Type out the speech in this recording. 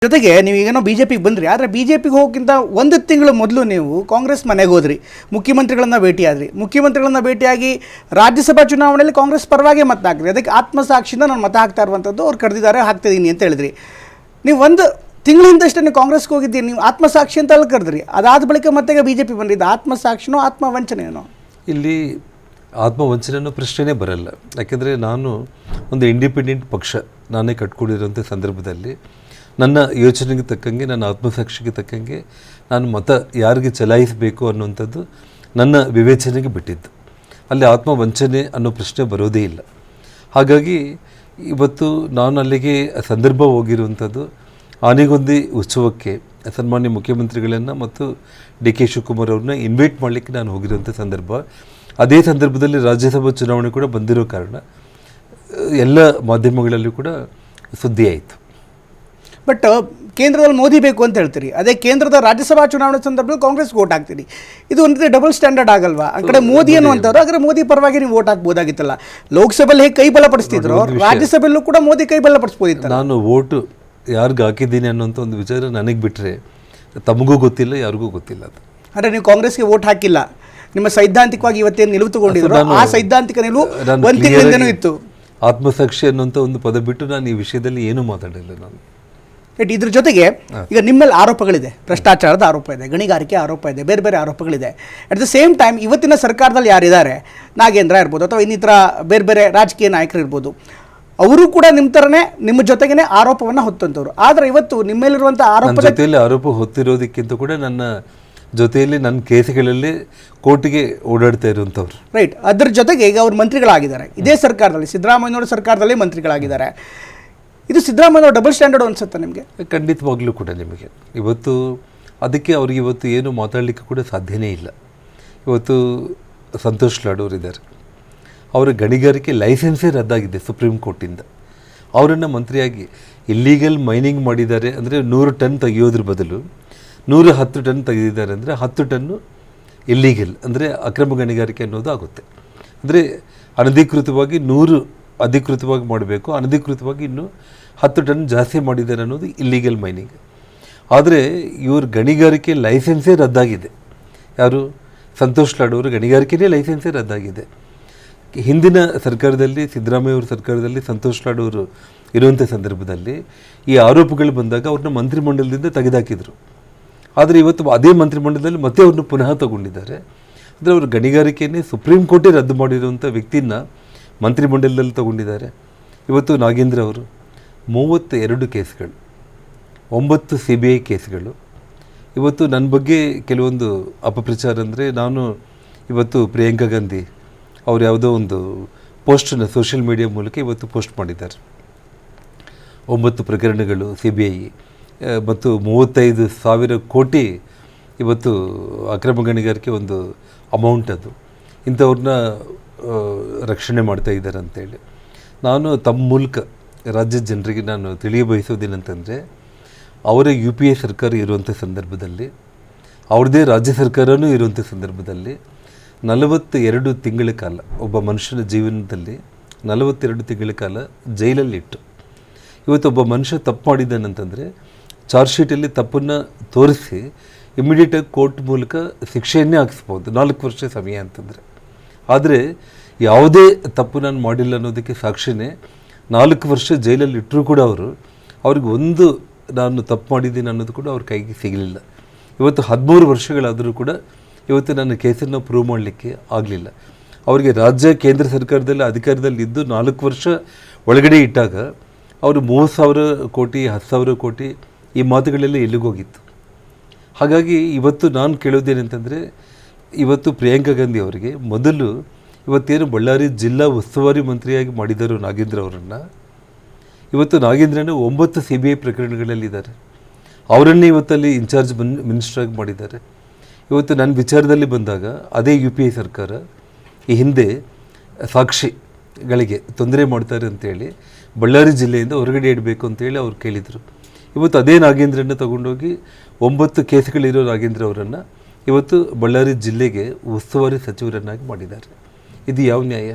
ಜೊತೆಗೆ ನೀವು ಈಗೇನೋ ಬಿಜೆಪಿಗೆ ಬಂದ್ರಿ, ಆದರೆ ಬಿಜೆಪಿಗೆ ಹೋಗೋಕ್ಕಿಂತ ಒಂದು ತಿಂಗಳು ಮೊದಲು ನೀವು ಕಾಂಗ್ರೆಸ್ ಮನೆಗೆ ಹೋದ್ರಿ, ಮುಖ್ಯಮಂತ್ರಿಗಳನ್ನ ಭೇಟಿಯಾದ್ರಿ. ಮುಖ್ಯಮಂತ್ರಿಗಳನ್ನ ಭೇಟಿಯಾಗಿ ರಾಜ್ಯಸಭಾ ಚುನಾವಣೆಯಲ್ಲಿ ಕಾಂಗ್ರೆಸ್ ಪರವಾಗಿ ಮತ ಹಾಕಿದ್ರಿ. ಅದಕ್ಕೆ ಆತ್ಮಸಾಕ್ಷಿಯಿಂದ ನಾನು ಮತ ಹಾಕ್ತಾ ಇರುವಂಥದ್ದು, ಅವ್ರು ಕರೆದಿದ್ದಾರೆ, ಹಾಕ್ತಿದ್ದೀನಿ ಅಂತ ಹೇಳಿದ್ರಿ. ನೀವು ಒಂದು ತಿಂಗಳಿಂದಷ್ಟೇ ನೀವು ಕಾಂಗ್ರೆಸ್ಗೆ ಹೋಗಿದ್ದೀರಿ, ನೀವು ಆತ್ಮಸಾಕ್ಷಿ ಅಂತ ಅಲ್ಲಿ ಕರೆದ್ರಿ. ಅದಾದ ಬಳಿಕ ಮತ್ತೆ ಬಿಜೆಪಿ ಬಂದಿದ್ದು ಆತ್ಮಸಾಕ್ಷಿನೋ ಆತ್ಮವಂಚನೆಯೋ? ಇಲ್ಲಿ ಆತ್ಮವಂಚನೆ ಅನ್ನೋ ಪ್ರಶ್ನೆನೇ ಬರಲ್ಲ. ಯಾಕೆಂದರೆ ನಾನು ಒಂದು ಇಂಡಿಪೆಂಡೆಂಟ್ ಪಕ್ಷ ನಾನೇ ಕಟ್ಕೊಂಡಿರೋಂಥ ಸಂದರ್ಭದಲ್ಲಿ ನನ್ನ ಯೋಚನೆಗೆ ತಕ್ಕಂಗೆ, ನನ್ನ ಆತ್ಮಸಾಕ್ಷಿಗೆ ತಕ್ಕಂಗೆ ನಾನು ಮತ ಯಾರಿಗೆ ಚಲಾಯಿಸಬೇಕು ಅನ್ನುವಂಥದ್ದು ನನ್ನ ವಿವೇಚನೆಗೆ ಬಿಟ್ಟಿದ್ದು. ಅಲ್ಲಿ ಆತ್ಮವಂಚನೆ ಅನ್ನೋ ಪ್ರಶ್ನೆ ಬರೋದೇ ಇಲ್ಲ. ಹಾಗಾಗಿ ಇವತ್ತು ನಾನು ಅಲ್ಲಿಗೆ ಸಂದರ್ಭ ಹೋಗಿರುವಂಥದ್ದು ಆನೆಗೊಂದಿ ಉತ್ಸವಕ್ಕೆ ಸನ್ಮಾನ್ಯ ಮುಖ್ಯಮಂತ್ರಿಗಳನ್ನು ಮತ್ತು ಡಿ ಕೆ ಶಿವಕುಮಾರ್ ಅವ್ರನ್ನ ಇನ್ವೈಟ್ ಮಾಡಲಿಕ್ಕೆ ನಾನು ಹೋಗಿರುವಂಥ ಸಂದರ್ಭ. ಅದೇ ಸಂದರ್ಭದಲ್ಲಿ ರಾಜ್ಯಸಭಾ ಚುನಾವಣೆ ಕೂಡ ಬಂದಿರೋ ಕಾರಣ ಎಲ್ಲ ಮಾಧ್ಯಮಗಳಲ್ಲೂ ಕೂಡ ಸುದ್ದಿ ಆಯಿತು. ಬಟ್ ಕೇಂದ್ರದಲ್ಲಿ ಮೋದಿ ಬೇಕು ಅಂತ ಹೇಳ್ತೀರಿ, ಅದೇ ಕೇಂದ್ರದ ರಾಜ್ಯಸಭಾ ಚುನಾವಣೆ ಸಂದರ್ಭದಲ್ಲಿ ಕಾಂಗ್ರೆಸ್ಗೆ ವೋಟ್ ಹಾಕ್ತೀರಿ. ಇದು ಒಂದು ಡಬಲ್ ಸ್ಟ್ಯಾಂಡರ್ಡ್ ಆಗಲ್ವಾ? ಆ ಕಡೆ ಮೋದಿ ಅನ್ನುವಂಥವ್ರು, ಹಾಗಾದ್ರೆ ಮೋದಿ ಪರವಾಗಿ ನೀವು ವೋಟ್ ಹಾಕ್ಬೋದಾಗಿತ್ತಲ್ಲ. ಲೋಕಸಭೆಯಲ್ಲಿ ಹೇಗೆ ಕೈ ಬಲಪಡಿಸ್ತಿದ್ರು, ರಾಜ್ಯಸಭೆಯಲ್ಲೂ ಕೂಡ ಮೋದಿ ಕೈ ಬಲಪಡಿಸ್ಬೋದಿತ್ತು. ನಾನು ವೋಟು ಯಾರಿಗೆ ಹಾಕಿದ್ದೀನಿ ಅನ್ನೋಂಥ ಒಂದು ವಿಚಾರ ನನಗೆ ಬಿಟ್ಟರೆ ತಮಗೂ ಗೊತ್ತಿಲ್ಲ, ಯಾರಿಗೂ ಗೊತ್ತಿಲ್ಲ. ಅದು ಅಂದರೆ ನೀವು ಕಾಂಗ್ರೆಸ್ಗೆ ವೋಟ್ ಹಾಕಿಲ್ಲ, ನಿಮ್ಮ ಸೈದ್ಧಾಂತಿಕವಾಗಿ ಇವತ್ತೇನು ನಿಲುವು ತಗೊಂಡಿದ್ರು, ಆ ಸೈದ್ಧಾಂತಿಕ ನಿಲುವು ಒಂದು ತಿಂಗಳಿಂದನೂ ಇತ್ತು. ಆತ್ಮಸಾಕ್ಷಿ ಅನ್ನೋಂಥ ಒಂದು ಪದ ಬಿಟ್ಟು ನಾನು ಈ ವಿಷಯದಲ್ಲಿ ಏನೂ ಮಾತಾಡಿಲ್ಲ. ನಾನು ಇದ್ರ ಜೊತೆಗೆ ಈಗ ನಿಮ್ಮಲ್ಲಿ ಆರೋಪಗಳಿದೆ, ಭ್ರಷ್ಟಾಚಾರದ ಆರೋಪ ಇದೆ, ಗಣಿಗಾರಿಕೆ ಆರೋಪ ಇದೆ, ಬೇರೆ ಬೇರೆ ಆರೋಪಗಳಿದೆ. ಅಟ್ ದ ಸೇಮ್ ಟೈಮ್ ಇವತ್ತಿನ ಸರ್ಕಾರದಲ್ಲಿ ಯಾರಿದ್ದಾರೆ, ನಾಗೇಂದ್ರ ಇರ್ಬೋದು ಅಥವಾ ಇನ್ನಿತರ ಬೇರೆ ಬೇರೆ ರಾಜಕೀಯ ನಾಯಕರು ಇರ್ಬೋದು, ಅವರು ಕೂಡ ನಿಮ್ಮ ಥರನೇ ನಿಮ್ಮ ಜೊತೆಗೇ ಆರೋಪವನ್ನು ಹೊತ್ತಂಥವ್ರು. ಆದರೆ ಇವತ್ತು ನಿಮ್ಮಲ್ಲಿರುವಂಥ ಆರೋಪ ಜೊತೆಯಲ್ಲಿ ಆರೋಪ ಹೊತ್ತಿರೋದಕ್ಕಿಂತ ಕೂಡ ನನ್ನ ಜೊತೆಯಲ್ಲಿ ನನ್ನ ಕೇಸುಗಳಲ್ಲಿ ಕೋರ್ಟಿಗೆ ಓಡಾಡ್ತಾ ಇರುವಂಥವ್ರು. ರೈಟ್. ಅದ್ರ ಜೊತೆಗೆ ಈಗ ಅವ್ರು ಮಂತ್ರಿಗಳಾಗಿದ್ದಾರೆ ಇದೇ ಸರ್ಕಾರದಲ್ಲಿ, ಸಿದ್ದರಾಮಯ್ಯನವರ ಸರ್ಕಾರದಲ್ಲಿ ಮಂತ್ರಿಗಳಾಗಿದ್ದಾರೆ. ಇದು ಸಿದ್ದರಾಮಯ್ಯನವ್ರ ಡಬಲ್ ಸ್ಟ್ಯಾಂಡರ್ಡ್ ಅನ್ಸುತ್ತೆ ನಿಮಗೆ? ಖಂಡಿತವಾಗ್ಲೂ ಕೂಡ ನಿಮಗೆ ಇವತ್ತು ಅದಕ್ಕೆ ಅವ್ರಿಗೆ ಇವತ್ತು ಏನು ಮಾತಾಡಲಿಕ್ಕೆ ಕೂಡ ಸಾಧ್ಯನೇ ಇಲ್ಲ. ಇವತ್ತು ಸಂತೋಷ್ ಲಾಡ್ ಇದ್ದಾರೆ, ಅವರ ಗಣಿಗಾರಿಕೆ ಲೈಸೆನ್ಸೇ ರದ್ದಾಗಿದೆ ಸುಪ್ರೀಂ ಕೋರ್ಟಿಂದ. ಅವರನ್ನು ಮಂತ್ರಿಯಾಗಿ ಇಲ್ಲೀಗಲ್ ಮೈನಿಂಗ್ ಮಾಡಿದ್ದಾರೆ ಅಂದರೆ 100 ಟನ್ ತೆಗೆಯೋದ್ರ ಬದಲು 110 ಟನ್ ತೆಗೆದಿದ್ದಾರೆ ಅಂದರೆ 10 ಟನ್ನು ಇಲ್ಲೀಗಲ್ ಅಂದರೆ ಅಕ್ರಮ ಗಣಿಗಾರಿಕೆ ಅನ್ನೋದು ಆಗುತ್ತೆ. ಅಂದರೆ ಅನಧಿಕೃತವಾಗಿ 100 ಅಧಿಕೃತವಾಗಿ ಮಾಡಬೇಕು, ಅನಧಿಕೃತವಾಗಿ ಇನ್ನೂ 10 ಟನ್ ಜಾಸ್ತಿ ಮಾಡಿದ್ದಾರೆ ಅನ್ನೋದು ಇಲ್ಲೀಗಲ್ ಮೈನಿಂಗ್. ಆದರೆ ಇವ್ರ ಗಣಿಗಾರಿಕೆ ಲೈಸೆನ್ಸೇ ರದ್ದಾಗಿದೆ. ಯಾರು? ಸಂತೋಷ್ ಲಾಡ್ ಅವರ ಗಣಿಗಾರಿಕೆಯೇ ಲೈಸೆನ್ಸೇ ರದ್ದಾಗಿದೆ. ಹಿಂದಿನ ಸರ್ಕಾರದಲ್ಲಿ, ಸಿದ್ದರಾಮಯ್ಯ ಅವ್ರ ಸರ್ಕಾರದಲ್ಲಿ ಸಂತೋಷ್ ಲಾಡ್ ಅವರು ಇರುವಂಥ ಸಂದರ್ಭದಲ್ಲಿ ಈ ಆರೋಪಗಳು ಬಂದಾಗ ಅವ್ರನ್ನ ಮಂತ್ರಿಮಂಡಲದಿಂದ ತೆಗೆದುಹಾಕಿದರು. ಆದರೆ ಇವತ್ತು ಅದೇ ಮಂತ್ರಿಮಂಡಲದಲ್ಲಿ ಮತ್ತೆ ಅವ್ರನ್ನ ಪುನಃ ತಗೊಂಡಿದ್ದಾರೆ. ಅಂದರೆ ಅವ್ರ ಗಣಿಗಾರಿಕೆಯನ್ನೇ ಸುಪ್ರೀಂ ಕೋರ್ಟೇ ರದ್ದು ಮಾಡಿರುವಂಥ ವ್ಯಕ್ತಿನ ಮಂತ್ರಿಮಂಡಲದಲ್ಲಿ ತಗೊಂಡಿದ್ದಾರೆ. ಇವತ್ತು ನಾಗೇಂದ್ರ ಅವರು 32 ಕೇಸ್ಗಳು, 9 CBI ಕೇಸ್ಗಳು. ಇವತ್ತು ನನ್ನ ಬಗ್ಗೆ ಕೆಲವೊಂದು ಅಪಪ್ರಚಾರ ಅಂದರೆ, ನಾನು ಇವತ್ತು ಪ್ರಿಯಾಂಕಾ ಗಾಂಧಿ ಅವ್ರು ಯಾವುದೋ ಒಂದು ಪೋಸ್ಟನ್ನು ಸೋಷಿಯಲ್ ಮೀಡಿಯಾ ಮೂಲಕ ಇವತ್ತು ಪೋಸ್ಟ್ ಮಾಡಿದ್ದಾರೆ. 9 ಪ್ರಕರಣಗಳು CBI ಮತ್ತು 35,000 ಕೋಟಿ ಇವತ್ತು ಅಕ್ರಮ ಗಣಿಗಾರಿಕೆ ಒಂದು ಅಮೌಂಟ್. ಅದು ಇಂಥವ್ರನ್ನ ರಕ್ಷಣೆ ಮಾಡ್ತಾ ಇದ್ದಾರೆ ಅಂತೇಳಿ ನಾನು ತಮ್ಮ ಮೂಲಕ ರಾಜ್ಯದ ಜನರಿಗೆ ನಾನು ತಿಳಿಯಬಯಸೋದೇನಂತಂದರೆ, ಅವರ UPA ಸರ್ಕಾರ ಇರುವಂಥ ಸಂದರ್ಭದಲ್ಲಿ, ಅವ್ರದ್ದೇ ರಾಜ್ಯ ಸರ್ಕಾರವೂ ಇರುವಂಥ ಸಂದರ್ಭದಲ್ಲಿ 42 ತಿಂಗಳ ಕಾಲ ಒಬ್ಬ ಮನುಷ್ಯನ ಜೀವನದಲ್ಲಿ 42 ತಿಂಗಳ ಕಾಲ ಜೈಲಲ್ಲಿಟ್ಟು, ಇವತ್ತು ಒಬ್ಬ ಮನುಷ್ಯ ತಪ್ಪು ಮಾಡಿದ್ದಾನಂತಂದರೆ ಚಾರ್ಜ್ ಶೀಟಲ್ಲಿ ತಪ್ಪನ್ನು ತೋರಿಸಿ ಇಮಿಡಿಯೇಟಾಗಿ ಕೋರ್ಟ್ ಮೂಲಕ ಶಿಕ್ಷೆಯನ್ನೇ ಹಾಕಿಸ್ಬೋದು, 4 ವರ್ಷ ಸಮಯ ಅಂತಂದರೆ. ಆದರೆ ಯಾವುದೇ ತಪ್ಪು ನಾನು ಮಾಡಿಲ್ಲ ಅನ್ನೋದಕ್ಕೆ ಸಾಕ್ಷಿನೇ 4 ವರ್ಷ ಜೈಲಲ್ಲಿ ಇಟ್ಟರೂ ಕೂಡ ಅವ್ರಿಗೆ ಒಂದು ನಾನು ತಪ್ಪು ಮಾಡಿದ್ದೀನಿ ಅನ್ನೋದು ಕೂಡ ಅವ್ರ ಕೈಗೆ ಸಿಗಲಿಲ್ಲ. ಇವತ್ತು 13 ವರ್ಷಗಳಾದರೂ ಕೂಡ ಇವತ್ತು ನನ್ನ ಕೇಸನ್ನು ಪ್ರೂವ್ ಮಾಡಲಿಕ್ಕೆ ಆಗಲಿಲ್ಲ. ಅವರಿಗೆ ರಾಜ್ಯ ಕೇಂದ್ರ ಸರ್ಕಾರದಲ್ಲಿ ಅಧಿಕಾರದಲ್ಲಿ ಇದ್ದು 4 ವರ್ಷ ಒಳಗಡೆ ಇಟ್ಟಾಗ ಅವರು 30,000 ಕೋಟಿ 10,000 ಕೋಟಿ ಈ ಮಾತುಗಳೆಲ್ಲ ಎಲ್ಲಿಗೋಗಿತ್ತು. ಹಾಗಾಗಿ ಇವತ್ತು ನಾನು ಕೇಳೋದೇನಂತಂದರೆ, ಇವತ್ತು ಪ್ರಿಯಾಂಕಾ ಗಾಂಧಿ ಅವರಿಗೆ ಮೊದಲು ಇವತ್ತೇನು ಬಳ್ಳಾರಿ ಜಿಲ್ಲಾ ಉಸ್ತುವಾರಿ ಮಂತ್ರಿಯಾಗಿ ಮಾಡಿದರು ನಾಗೇಂದ್ರ ಅವರನ್ನು, ಇವತ್ತು ನಾಗೇಂದ್ರನ 9 CBI ಪ್ರಕರಣಗಳಲ್ಲಿದ್ದಾರೆ. ಅವರನ್ನೇ ಇವತ್ತಲ್ಲಿ ಇನ್ಚಾರ್ಜ್ ಮಿನಿಸ್ಟ್ರಾಗಿ ಮಾಡಿದ್ದಾರೆ. ಇವತ್ತು ನನ್ನ ವಿಚಾರದಲ್ಲಿ ಬಂದಾಗ ಅದೇ UPA ಸರ್ಕಾರ ಈ ಹಿಂದೆ ಸಾಕ್ಷಿಗಳಿಗೆ ತೊಂದರೆ ಮಾಡ್ತಾರೆ ಅಂತೇಳಿ ಬಳ್ಳಾರಿ ಜಿಲ್ಲೆಯಿಂದ ಹೊರಗಡೆ ಇಡಬೇಕು ಅಂತೇಳಿ ಅವ್ರು ಕೇಳಿದರು. ಇವತ್ತು ಅದೇ ನಾಗೇಂದ್ರನ್ನ ತಗೊಂಡೋಗಿ 9 ಕೇಸ್ಗಳಿರೋ ನಾಗೇಂದ್ರ ಅವರನ್ನು ಇವತ್ತು ಬಳ್ಳಾರಿ ಜಿಲ್ಲೆಗೆ ಉಸ್ತುವಾರಿ ಸಚಿವರನ್ನಾಗಿ ಮಾಡಿದ್ದಾರೆ. ಇದು ಯಾವ ನ್ಯಾಯ?